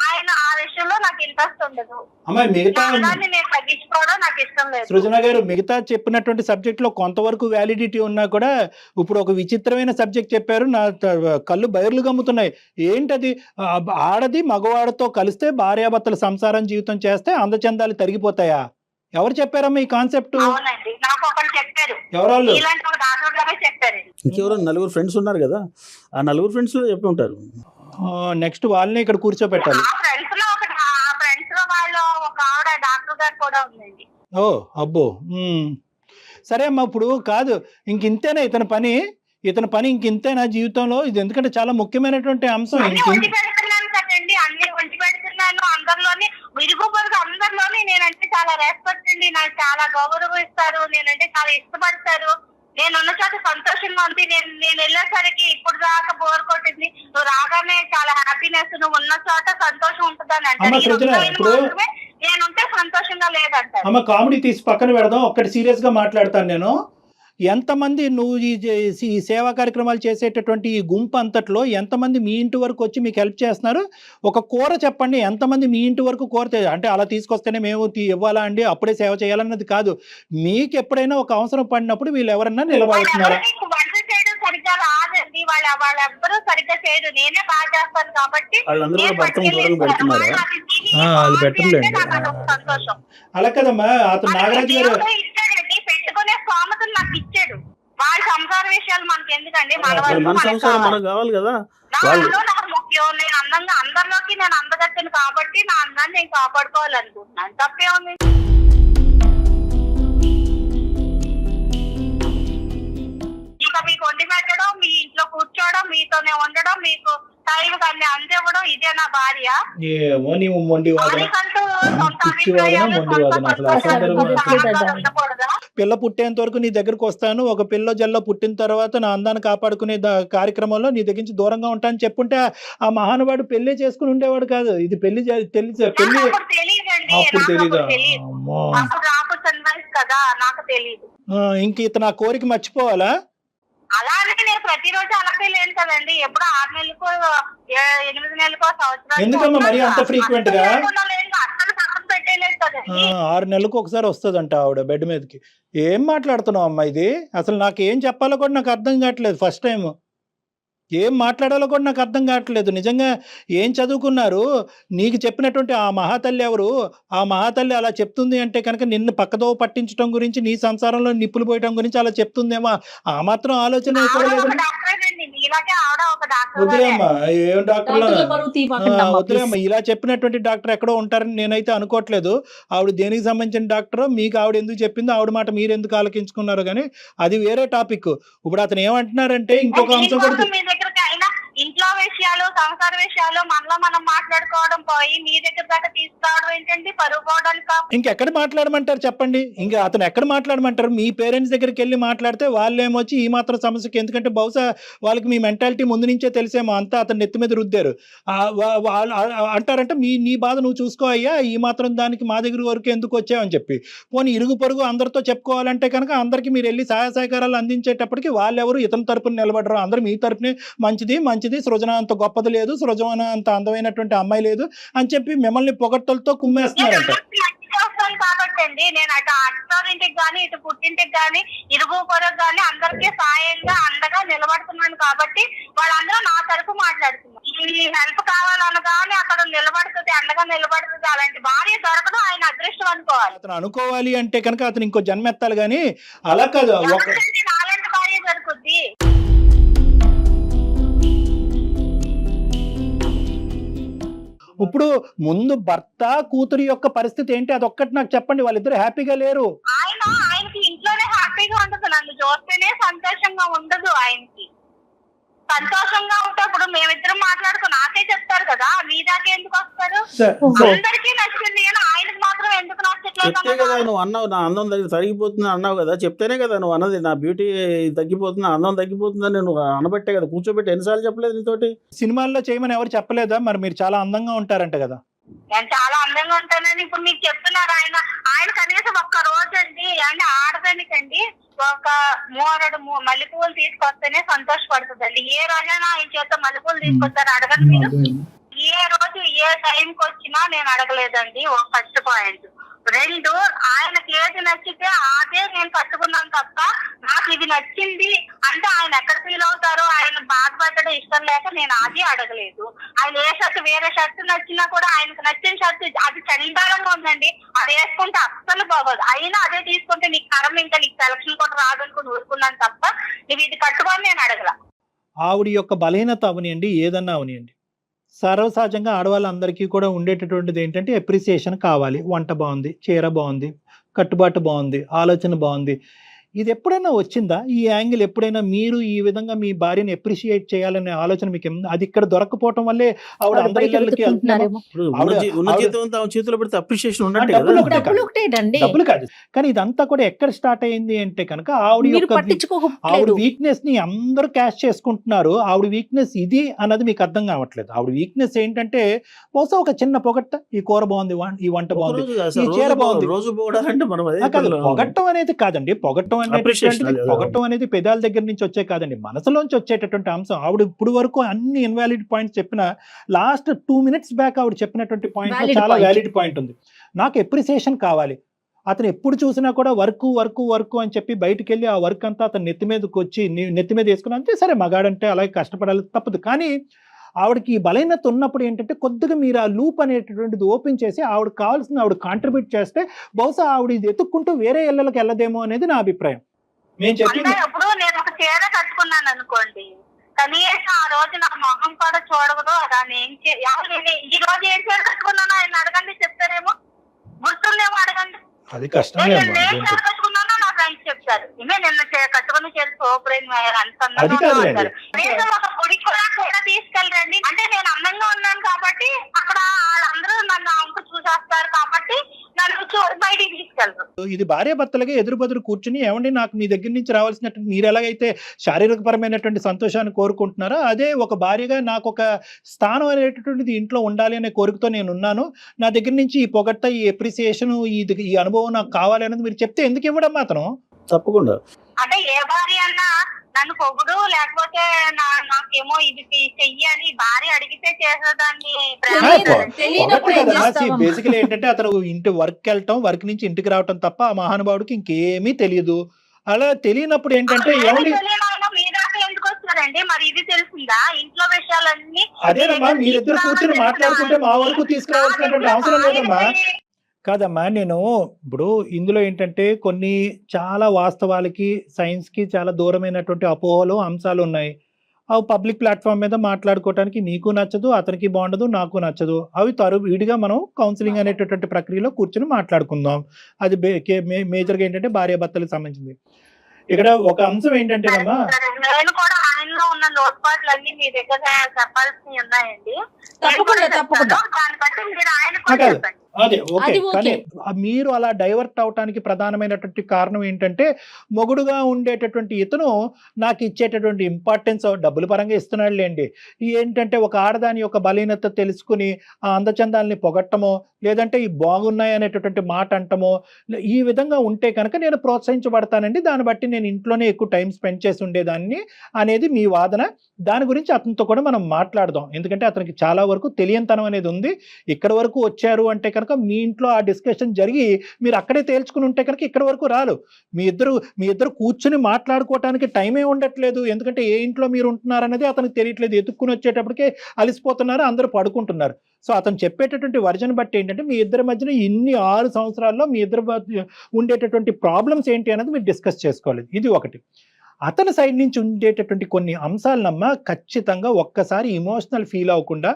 ఆయన ఆ విషయంలో నాకు ఇంట్రెస్ట్ ఉండదు. అమ్మా మిగతా నేను తగ్గించుకోవడం నాకు ఇష్టం లేదు. సృజన గారు, మిగతా చెప్పినటువంటి సబ్జెక్ట్ లో కొంతవరకు వ్యాలిడిటీ ఉన్నా కూడా ఇప్పుడు ఒక విచిత్రమైన సబ్జెక్ట్ చెప్పారు, నా కళ్ళు బయర్లు గమ్ముతున్నాయి. ఏంటది? ఆడది మగవాడితో కలిస్తే భార్యాభర్తల సంసారం జీవితం చేస్తే అందచందాలు తరిగిపోతాయా? ఎవరు చెప్పారమ్మా ఈ కాన్సెప్ట్? నాకు ఒకరు చెప్పారు. ఎవరు? చెప్పారు. ఇంకెవరో నలుగురు ఫ్రెండ్స్ ఉన్నారు కదా, ఆ నలుగురు ఫ్రెండ్స్ లో చెప్పి ఉంటారు. నెక్స్ట్ వాళ్ళని ఇక్కడ కూర్చోబెట్టాలి. ఫ్రెండ్స్ లో వాళ్ళు ఒక ఆవిడ డాక్టర్ గారు కూడా ఉందండి. ఓ అబ్బో. సరే అమ్మా, ఇప్పుడు కాదు ఇంతేనా ఇతని పని? ఇంతేనా జీవితంలో? ఇది ఎందుకంటే చాలా ముఖ్యమైనటువంటి అంశం. అన్ని వండి పెడుతున్నాను అందరిలోని, విరుగు పొరుగు అందరిలోని నేనంటే చాలా రెస్పెక్ట్ అండి. నాకు చాలా గౌరవం ఇస్తారు, నేనంటే చాలా ఇష్టపడతారు. నేను ఉన్న చోట సంతోషంగా ఉంది. నేను వెళ్ళేసరికి ఇప్పుడు దాకా బోర్ కొట్టింది, నువ్వు రాగానే చాలా హ్యాపీనెస్, నువ్వు ఉన్న చోట సంతోషం ఉంటుందని అంటే నేనుంటే సంతోషంగా లేదంటారు. అమ్మ కామెడీ తీసి పక్కన పెడదాం, ఒక్కటి సీరియస్ గా మాట్లాడతాను నేను. ఎంతమంది నువ్వు ఈ సేవా కార్యక్రమాలు చేసేటటువంటి ఈ గుంపు అంతట్లో ఎంతమంది మీ ఇంటి వరకు వచ్చి మీకు హెల్ప్ చేస్తున్నారు? ఒక కూర చెప్పండి, ఎంతమంది మీ ఇంటి వరకు కూర అంటే అలా తీసుకొస్తేనే మేము ఇవ్వాలా అండి, అప్పుడే సేవ చేయాలన్నది కాదు. మీకు ఎప్పుడైనా ఒక అవసరం పడినప్పుడు వీళ్ళు ఎవరన్నా నిలబడుతున్నారా? సరిగ్గా రాదండి, వాళ్ళెవ్వరూ సరిగ్గా చేయరు. నేనే బాగా చేస్తాను కాబట్టి సంతోషం. అలా కదమ్మా, అతను నాగరాజు గారు పెట్టుకునే స్థోమతను నాకు ఇచ్చాడు. వాళ్ళ సంసార విషయాలు మనకి ఎందుకండి, మన సంసారం మనకు కావాలి కదా. నాకు ముఖ్యం. నేను అందంగా అందరిలోకి నేను అందగత్తను కాబట్టి నా అందాన్ని నేను కాపాడుకోవాలనుకుంటున్నాను. తప్పేముంది? ఇక మీకు వండి పెట్టడం, మీ ఇంట్లో కూర్చోవడం, మీతోనే ఉండడం, మీకు టైం అన్ని అందివ్వడం, ఇదే నా భార్య. పిల్ల పుట్టేంత వరకు నీ దగ్గరకు వస్తాను, ఒక పిల్ల జల్ల పుట్టిన తర్వాత నా అందాన్ని కాపాడుకునే కార్యక్రమంలో నీ దగ్గర నుంచి దూరంగా ఉంటానని చెప్పుంటే ఆ మహానుభావుడు పెళ్లి చేసుకుని ఉండేవాడు కాదు. ఇది పెళ్లి అప్పుడు తెలీదా? ఇంక ఇతను ఆ కోరిక మర్చిపోవాలా? అలానే నేను ప్రతిరోజు అలాగే లేను కదండి, ఎప్పుడు 6 నెలలకు 8 నెలలకు సంవత్సరం. ఎందుకమ్మా మరి అంత ఫ్రీక్వెంట్ గా? అసలు పక్కన పెట్టలేదు కదండి. 6 నెలలకు ఒకసారి వస్తుందంట ఆవిడ బెడ్ మీదకి. ఏం మాట్లాడుతున్నావు అమ్మా ఇది? అసలు నాకు ఏం చెప్పాలో కూడా నాకు అర్థం కావట్లేదు. ఫస్ట్ టైం ఏం మాట్లాడాలో కూడా నాకు అర్థం కావట్లేదు. నిజంగా ఏం చదువుకున్నారు? నీకు చెప్పినటువంటి ఆ మహాతల్లి ఎవరు? ఆ మహాతల్లి అలా చెప్తుంది అంటే కనుక నిన్ను పక్కదో పట్టించడం గురించి, నీ సంసారంలో నిప్పులు పోయడం గురించి అలా చెప్తుందేమో, ఆ మాత్రం ఆలోచన కూడా లేదు. మీలాగే ఆవిడ ఒక డాక్టర్ వదిలేమ్మా ఏం డాక్టర్లు డాక్టర్ల పరువు తీయమాకండి అమ్మా, వదిలేమ్మా ఇలా చెప్పినటువంటి డాక్టర్ ఎక్కడో ఉంటారని నేనైతే అనుకోవట్లేదు. ఆవిడ దేనికి సంబంధించిన డాక్టర్, మీకు ఆవిడ ఎందుకు చెప్పిందో ఆవిడ మాట మీరు ఎందుకు ఆలకించుకున్నారు కానీ అది వేరే టాపిక్. ఇప్పుడు అతను ఏమంటున్నారంటే ఇంకొక అంశం కూడా ప్లీజ్. మీ దగ్గరికి అయినా ఇంట్లో విషయాలు, సంసార విషయాలు మనలో మనం మాట్లాడుకోవడం పోయి మీ దగ్గర దాకా తీసుకురావడం ఏంటండి? పరువు పోవడానికి కాదు. ఇంకెక్కడ మాట్లాడమంటారు చెప్పండి? ఇంకా అతను ఎక్కడ మాట్లాడమంటారు? మీ పేరెంట్స్ దగ్గరికి వెళ్ళి మాట్లాడితే వాళ్ళు ఏమొచ్చి ఈ మాత్రం సమస్యకి, ఎందుకంటే బహుశా వాళ్ళకి మీ మెంటాలిటీ ముందు నుంచే తెలిసేమో, అంతా అతను నెత్తి మీద రుద్దారు. వాళ్ళు అంటారంటే నీ బాధ నువ్వు చూసుకో అయ్యా, ఈ మాత్రం దానికి మా దగ్గర వరకు ఎందుకు వచ్చావని చెప్పి. పోనీ ఇరుగు పొరుగు అందరితో చెప్పుకోవాలంటే కనుక అందరికీ మీరు వెళ్ళి సహాయ సహకారాలు అందించేటప్పటికి వాళ్ళెవరు ఇతని తరపున నిలబడరు. అందరూ మీ తరపునే మంచిది సృజన అంత గొప్పది లేదు, సృజన అంత అందమైనటువంటి అమ్మాయి లేదు అని చెప్పి మిమ్మల్ని పొగట్టలతో కుమ్మేస్తున్నారంట. చేస్తాను కాబట్టి అండి నేను అటు అత్తారింటికి గాని ఇటు పుట్టింటికి గాని ఇరుగు పొరకు గాని అందరికీ సాయంగా అండగా నిలబడుతున్నాను కాబట్టి వాళ్ళందరూ నా తరపు మాట్లాడుతున్నారు. ఈ హెల్ప్ కావాలనగానే అక్కడ నిలబడుతుంది, అండగా నిలబడుతుంది. అలాంటి భార్య దొరకడం ఆయన అదృష్టం అనుకోవాలి. అతను అనుకోవాలి అంటే కనుక అతను ఇంకో జన్మెత్తాలి కానీ అలా కాదు. నాలాంటి భార్య దొరుకుద్ది. ఇప్పుడు ముందు భర్త కూతురు యొక్క పరిస్థితి ఏంటి అదొక్కటి నాకు చెప్పండి. వాళ్ళిద్దరు హ్యాపీగా లేరు. ఆయనకి ఇంట్లోనే హ్యాపీగా ఉండదు, నన్ను చూస్తేనే సంతోషంగా ఉండదు. ఆయనకి సంతోషంగా ఉంటే ఇప్పుడు మేమిద్దరం మాట్లాడుకో నాకే చెప్తారు కదా, మీ దాకా ఎందుకు వస్తారు? అందరికీ నచ్చింది కానీ ఆయనకు మాత్రం ఎందుకు చెప్తే కదా నచ్చట్లేదు? నువ్వు అన్నావు, నా అందం తగ్గిపోతుంది అన్నావు కదా, చెప్తేనే కదా నువ్వు అన్నది, నా బ్యూటీ తగ్గిపోతుంది, అందం తగ్గిపోతుందని నేను అనబట్టే కదా కూర్చోబెట్టి. ఎన్నిసార్లు చెప్పలేదు నీతోటి? సినిమాల్లో చేయమని ఎవరు చెప్పలేదా? మరి మీరు చాలా అందంగా ఉంటారంట కదా. నేను చాలా అందంగా ఉంటానని ఇప్పుడు మీకు చెప్తున్నారు. ఆయన కనీసం ఒక్క రోజు అండి అంటే ఆడదానికండి ఒక మూరడు మల్లెపూలు తీసుకొస్తేనే సంతోషపడుతుందండి. ఏ రోజైనా ఆయన చేత మల్లెపూలు తీసుకొస్తారు అడగండి మీరు? ఏ రోజు ఏ టైంకి వచ్చినా నేను అడగలేదండి. ఒక ఫస్ట్ పాయింట్. రెండు, ఆయనకి ఏది నచ్చితే అదే నేను కట్టుకున్నాను తప్ప నాకు ఇది నచ్చింది అంటే ఆయన ఎక్కడ ఫీల్ అవుతారో, ఆయన బాధపడడం ఇష్టం లేక నేను అది అడగలేదు. ఆయన ఏ షర్ట్ వేరే షర్ట్ నచ్చినా కూడా ఆయనకు నచ్చిన షర్ట్ అది చండాలంగా ఉందండి, అది వేసుకుంటే అస్సలు బాగోదు, అయినా అదే తీసుకుంటే నీకు కరం ఇంకా నీకు సెలక్షన్ కూడా రాదనుకుని ఊరుకున్నాను తప్ప నువ్వు ఇది కట్టుకొని నేను అడగల. ఆవిడ యొక్క బలహీనత అవనియండి, ఏదన్నా అవనియండి, సర్వసహజంగా ఆడవాళ్ళందరికీ కూడా ఉండేటటువంటిది ఏంటంటే అప్రిసియేషన్ కావాలి. వంట బాగుంది, చీర బాగుంది, కట్టుబాటు బాగుంది, ఆలోచన బాగుంది. ఇది ఎప్పుడైనా వచ్చిందా? ఈ యాంగిల్ ఎప్పుడైనా మీరు ఈ విధంగా మీ భార్యని అప్రిషియేట్ చేయాలనే ఆలోచన మీకు అది ఇక్కడ దొరకపోవటం వల్లే ఆవిడ అందరి ఇళ్ళకి వెళ్తున్నారేమో. ఉన్న జీతంతో చేతిలో పెడితే అప్రిషియేషన్ ఉన్నట్టు డబ్బులు కదా. ఒకటే డబ్బులు ఒకటేనండి, డబ్బులు కాదు. కానీ ఇదంతా కూడా ఎక్కడ స్టార్ట్ అయింది అంటే కనుక ఆవిడ మీరు యొక్క ఆవిడ పట్టించుకోలేదు. వీక్నెస్ ని అందరూ క్యాష్ చేసుకుంటున్నారు. ఆవిడ వీక్నెస్ ఇది అన్నది మీకు అర్థం కావట్లేదు. ఆవిడ వీక్నెస్ ఏంటంటే బహుశా ఒక చిన్న పొగట్ట, ఈ కూర బాగుంది, ఈ వంట బాగుంది, ఈ చీర బాగుంది. రోజు పోవడాలంటే మనం అదే పొగట్టం అనేది కాదండి. పొగట్టం అనేది పెదాల దగ్గర నుంచి వచ్చే కాదండి, మనసులోంచి వచ్చేటటువంటి అంశం. ఆవిడ ఇప్పుడు వరకు అన్ని ఇన్వాలిడ్ పాయింట్స్ చెప్పిన లాస్ట్ 2 minutes బ్యాక్ ఆవిడ చెప్పినటువంటి పాయింట్ Valid చాలా point. వ్యాలిడ్ పాయింట్ ఉంది. నాకు ఎప్రిసియేషన్ కావాలి. అతను ఎప్పుడు చూసినా కూడా వర్క్ అని చెప్పి బయటికి వెళ్ళి ఆ వర్క్ అంతా అతను నెత్తి మీదకి వచ్చి నెత్తి మీద వేసుకుని అంతే. సరే, మగాడంటే అలాగే కష్టపడాలి, తప్పదు. కానీ ఆవిడకి ఈ బలహీనత ఉన్నప్పుడు ఏంటంటే కొద్దిగా మీరు ఆ లూప్ అనేటటువంటిది ఓపెన్ చేసి ఆవిడకి కావాల్సింది ఆవిడ కాంట్రిబ్యూట్ చేస్తే బహుశా ఆవిడ ఇది ఎత్తుక్కుంటూ వేరే ఇళ్ళకి వెళ్ళదేమో అనేది నా అభిప్రాయం. నేను చెప్పింది ఇప్పుడు నేను ఒక చీర కట్టుకున్నాను అనుకోండి, కనీసం ఆ రోజు నా మొహం కూడా చూడకూడదు. దాన్ని ఈ రోజు ఏం చీర కట్టుకున్నానో ఆయన అడగండి, చెప్తారేమో. గుర్తుందేమో అడగండి. అది కష్టమే. నేను ఏం చీర కట్టుకున్నానో నా ఫ్రెండ్స్ చెప్తారు. ఇవే నిన్న కట్టుకున్న చీర సూపర్ అది కాదులేండి. అంటారు. నేను ఒక గుడికి కూడా చీర తీసుకెళ్ళరండి అంటే నేను అందంగా ఉన్నాను కాబట్టి అక్కడ వాళ్ళందరూ నన్ను అంకు చూసేస్తారు కాబట్టి నన్ను బయటికి తీసుకెళ్ళరు. ఇది భార్యాభర్తలుగా ఎదురు బదురు కూర్చుని ఏమండి నాకు మీ దగ్గర నుంచి రావాల్సినటువంటి మీరు ఎలాగైతే శారీరకపరమైనటువంటి సంతోషాన్ని కోరుకుంటున్నారో అదే ఒక భార్యగా నాకు ఒక స్థానం అనేటటువంటిది ఇంట్లో ఉండాలి అనే కోరికతో నేను ఉన్నాను. నా దగ్గర నుంచి ఈ పొగట్ట, ఈ అప్రిసియేషన్, ఈ అనుభవం నాకు కావాలి అనేది మీరు చెప్తే ఎందుకు ఇవ్వడం అతను? తప్పకుండా. అంటే ఏ భార్య అన్నా నన్ను పొగుడు లేకపోతే నాకేమో ఇది చెయ్యి అని భార్య అడిగితే చేసేదాన్ని. బేసికలీ ఏంటంటే అతను ఇంటి వర్క్ వెళ్ళటం, వర్క్ నుంచి ఇంటికి రావటం తప్ప ఆ మహానుభావుడికి ఇంకేమీ తెలియదు. అలా తెలియనప్పుడు ఏంటంటే మీ దాకా ఎందుకు వస్తారండి? మరి ఇది తెలిసిందా? ఇంట్లో విషయాలన్నీ అదేనమ్మా, మీరిద్దరు కూర్చొని మాట్లాడుకుంటే మా వరకు తీసుకురావాల్సినటువంటి అవసరం లేదమ్మా. కాదమ్మా, నేను ఇప్పుడు ఇందులో ఏంటంటే కొన్ని చాలా వాస్తవాలకి సైన్స్కి చాలా దూరమైనటువంటి అపోహలు, అంశాలు ఉన్నాయి. అవి పబ్లిక్ ప్లాట్ఫామ్ మీద మాట్లాడుకోవడానికి మీకు నచ్చదు, అతనికి బాగుండదు, నాకు నచ్చదు. అవి విడిగా మనం కౌన్సిలింగ్ అనేటటువంటి ప్రక్రియలో కూర్చొని మాట్లాడుకుందాం. అది మేజర్గా ఏంటంటే భార్యాభర్తలకు సంబంధించింది. ఇక్కడ ఒక అంశం ఏంటంటేనమ్మా, నేను కూడా ఆయనలో ఉన్న లోటుపాట్లన్నీ మీ దగ్గర చెప్పాల్సి ఉన్నాయండి. తప్పకుండా, తప్పకుండా. దాన్ని బట్టి మీరు ఆయన కూడా కాదు. చెప్పండి. అదే ఓకే. అది ఓకే. కానీ మీరు అలా డైవర్ట్ అవటానికి ప్రధానమైనటువంటి కారణం ఏంటంటే, మొగుడుగా ఉండేటటువంటి ఇతను నాకు ఇచ్చేటటువంటి ఇంపార్టెన్స్ డబ్బుల పరంగా ఇస్తున్నాడు లేండి. ఏంటంటే ఒక ఆడదాని యొక్క బలీనత తెలుసుకుని ఆ అందచందాలని పొగట్టమో, లేదంటే ఈ బాగున్నాయి అనేటటువంటి మాట అంటమో, ఈ విధంగా ఉంటే కనుక నేను ప్రోత్సహించబడతానండి. దాన్ని బట్టి నేను ఇంట్లోనే ఎక్కువ టైం స్పెండ్ చేసి ఉండేదాన్ని అనేది మీ వాదన. దాని గురించి అతనితో కూడా మనం మాట్లాడదాం. ఎందుకంటే అతనికి చాలా వరకు తెలియనితనం అనేది ఉంది. ఇక్కడ వరకు వచ్చారు అంటే కనుక మీ ఇంట్లో ఆ డిస్కషన్ జరిగి మీరు అక్కడే తేల్చుకుని ఉంటే కనుక ఇక్కడ వరకు రాలు. మీ ఇద్దరు కూర్చుని మాట్లాడుకోవటానికి టైమే ఉండట్లేదు. ఎందుకంటే ఏ ఇంట్లో మీరు ఉంటున్నారు అనేది అతనికి తెలియట్లేదు. ఎత్తుక్కుని వచ్చేటప్పటికే అలసిపోతున్నారు, అందరూ పడుకుంటున్నారు. సో అతను చెప్పేటటువంటి వర్జన్ బట్టి ఏంటంటే మీ ఇద్దరి మధ్యన ఇన్ని 6 సంవత్సరాల్లో మీ ఇద్దరు ఉండేటటువంటి ప్రాబ్లమ్స్ ఏంటి అనేది మీరు డిస్కస్ చేసుకోవాలి. ఇది ఒకటి. అతని సైడ్ నుంచి ఉండేటటువంటి కొన్ని అంశాలనమ్మా ఖచ్చితంగా ఒక్కసారి ఇమోషనల్ ఫీల్ అవ్వకుండా,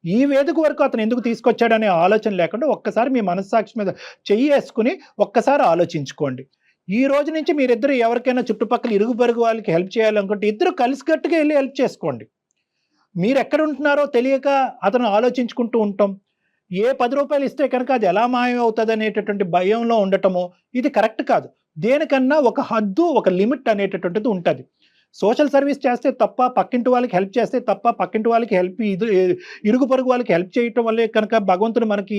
ఈ వేదిక వరకు అతను ఎందుకు తీసుకొచ్చాడనే ఆలోచన లేకుండా ఒక్కసారి మీ మనస్సాక్షి మీద చెయ్యి వేసుకుని ఒక్కసారి ఆలోచించుకోండి. ఈ రోజు నుంచి మీరిద్దరు ఎవరికైనా చుట్టుపక్కల ఇరుగు పొరుగు వాళ్ళకి హెల్ప్ చేయాలనుకుంటే ఇద్దరు కలిసికట్టుగా వెళ్ళి హెల్ప్ చేసుకోండి. మీరు ఎక్కడ ఉంటున్నారో తెలియక అతను ఆలోచించుకుంటూ ఉంటాం. ఏ 10 రూపాయలు ఇస్తే కనుక అది ఎలా మాయం అవుతుంది అనేటటువంటి భయంలో ఉండటము ఇది కరెక్ట్ కాదు. దేనికన్నా ఒక హద్దు, ఒక లిమిట్ అనేటటువంటిది ఉంటుంది. సోషల్ సర్వీస్ చేస్తే తప్ప, పక్కింటి వాళ్ళకి హెల్ప్ చేస్తే తప్ప, పక్కింటి వాళ్ళకి హెల్ప్ ఇరుగు పొరుగు వాళ్ళకి హెల్ప్ చేయటం వల్లే కనుక భగవంతుడు మనకి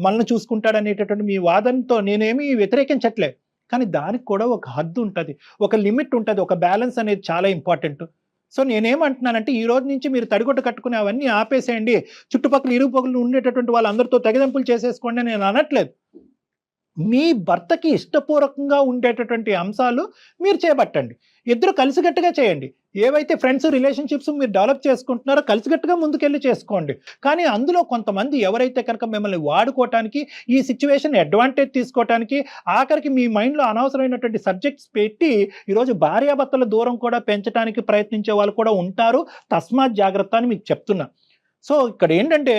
మనల్ని చూసుకుంటాడు అనేటటువంటి మీ వాదనతో నేనేమీ వ్యతిరేకించట్లే. కానీ దానికి కూడా ఒక హద్దు ఉంటుంది, ఒక లిమిట్ ఉంటుంది, ఒక బ్యాలెన్స్ అనేది చాలా ఇంపార్టెంట్. సో నేనేమంటున్నానంటే ఈ రోజు నుంచి మీరు తడిగొట్ట కట్టుకుని అవన్నీ ఆపేసేయండి, చుట్టుపక్కల ఇరుగు పొరుగులు ఉండేటటువంటి వాళ్ళందరితో తెగదెంపులు చేసేసుకోండి అని నేను అనట్లేదు. మీ భర్తకి ఇష్టపూర్వకంగా ఉండేటటువంటి అంశాలు మీరు చేపట్టండి. ఇద్దరు కలిసికట్టుగా చేయండి. ఏవైతే ఫ్రెండ్స్ రిలేషన్షిప్స్ మీరు డెవలప్ చేసుకుంటున్నారో కలిసికట్టుగా ముందుకెళ్ళి చేసుకోండి. కానీ అందులో కొంతమంది ఎవరైతే కనుక మిమ్మల్ని వాడుకోవటానికి, ఈ సిచ్యువేషన్ అడ్వాంటేజ్ తీసుకోవటానికి, ఆఖరికి మీ మైండ్లో అనవసరమైనటువంటి సబ్జెక్ట్స్ పెట్టి ఈరోజు భార్యాభర్తల దూరం కూడా పెంచడానికి ప్రయత్నించే వాళ్ళు కూడా ఉంటారు. తస్మాత్ జాగ్రత్త అని మీకు చెప్తున్నా. సో ఇక్కడ ఏంటంటే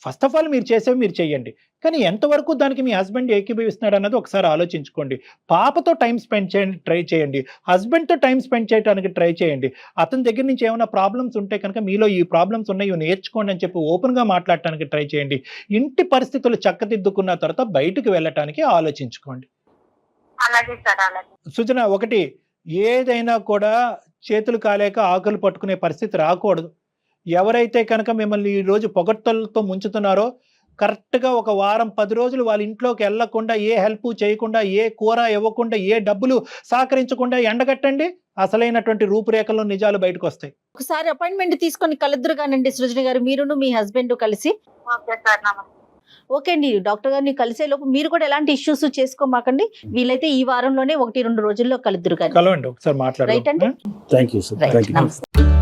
ఫస్ట్ ఆఫ్ ఆల్ మీరు చేసేవి మీరు చేయండి. కానీ ఎంతవరకు దానికి మీ హస్బెండ్ ఏకీభవిస్తున్నాడు అన్నది ఒకసారి ఆలోచించుకోండి. పాపతో టైం స్పెండ్ చేయండి, ట్రై చేయండి. హస్బెండ్తో టైం స్పెండ్ చేయడానికి ట్రై చేయండి. అతని దగ్గర నుంచి ఏమైనా ప్రాబ్లమ్స్ ఉంటే కనుక మీలో ఈ ప్రాబ్లమ్స్ ఉన్నాయి, ఇవి నేర్చుకోండి అని చెప్పి ఓపెన్గా మాట్లాడటానికి ట్రై చేయండి. ఇంటి పరిస్థితులు చక్కదిద్దుకున్న తర్వాత బయటకు వెళ్ళటానికి ఆలోచించుకోండి. అలాగే సార్, అలాగే. సృజన, ఒకటి, ఏదైనా కూడా చేతులు కాలేక ఆకులు పట్టుకునే పరిస్థితి రాకూడదు. ఎవరైతే కనుక మిమ్మల్ని ఈరోజు పొగడ్తలతో ముంచుతున్నారో కరెక్ట్గా ఒక వారం 10 రోజులు వాళ్ళ ఇంట్లోకి వెళ్ళకుండా, ఏ హెల్ప్ చేయకుండా, ఏ కూర ఇవ్వకుండా, ఏ డబ్బులు సహకరించకుండా ఎండగట్టండి. అసలైనటువంటి రూపురేఖల్లో నిజాలు బయటకు వస్తాయి. ఒకసారి అపాయింట్మెంట్ తీసుకొని కలుద్దురు కానండి సృజన గారు, మీరును మీ హస్బెండ్ కలిసి. ఓకే సార్, నమస్తే. ఓకే అండి, డాక్టర్ గారిని కలిసే లోపు మీరు కూడా ఎలాంటి ఇష్యూస్ చేసుకోమాకండి. వీలైతే ఈ వారంలోనే 1-2 రోజుల్లో కలుద్దురు కానీ. కలవండి, ఒకసారి రైట్ అండి. మాట్లాడండి. Thank you sir. Right, thank you. నమస్తే.